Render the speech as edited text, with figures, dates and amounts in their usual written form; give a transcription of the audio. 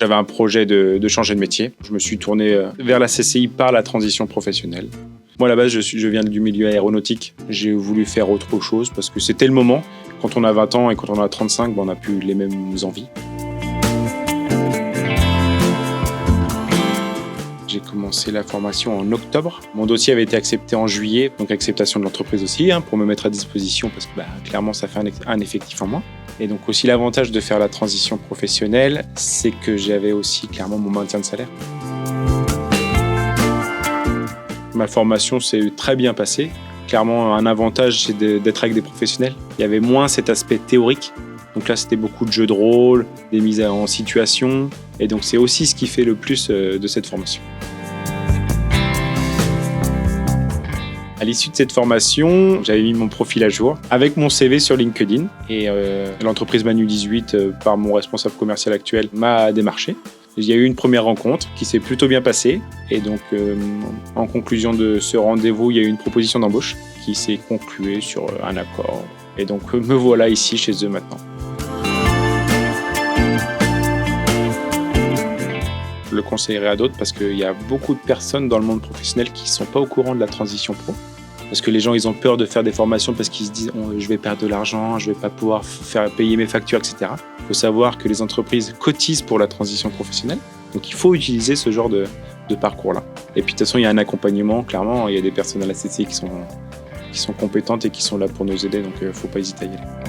J'avais un projet de changer de métier. Je me suis tourné vers la CCI par la transition professionnelle. Moi, à la base, je viens du milieu aéronautique. J'ai voulu faire autre chose parce que c'était le moment. Quand on a 20 ans et quand on a 35, on n'a plus les mêmes envies. J'ai commencé la formation en octobre. Mon dossier avait été accepté en juillet, donc acceptation de l'entreprise aussi, pour me mettre à disposition parce que clairement, ça fait un effectif en moins. Et donc aussi l'avantage de faire la transition professionnelle, c'est que j'avais aussi clairement mon maintien de salaire. Ma formation s'est très bien passée. Clairement, un avantage, c'est d'être avec des professionnels. Il y avait moins cet aspect théorique. Donc là, c'était beaucoup de jeux de rôle, des mises en situation. Et donc, c'est aussi ce qui fait le plus de cette formation. À l'issue de cette formation, j'avais mis mon profil à jour avec mon CV sur LinkedIn. Et l'entreprise Manu 18, par mon responsable commercial actuel, m'a démarché. Il y a eu une première rencontre qui s'est plutôt bien passée. Et donc, en conclusion de ce rendez-vous, il y a eu une proposition d'embauche qui s'est concluée sur un accord. Et donc, me voilà ici chez eux maintenant. Je le conseillerais à d'autres parce qu'il y a beaucoup de personnes dans le monde professionnel qui ne sont pas au courant de la transition pro. Parce que les gens, ils ont peur de faire des formations parce qu'ils se disent je vais perdre de l'argent, je ne vais pas pouvoir faire payer mes factures, etc. Il faut savoir que les entreprises cotisent pour la transition professionnelle. Donc, il faut utiliser ce genre de parcours-là. Et puis, de toute façon, il y a un accompagnement. Clairement, il y a des personnes à la CCI qui sont compétentes et qui sont là pour nous aider. Donc, il ne faut pas hésiter à y aller.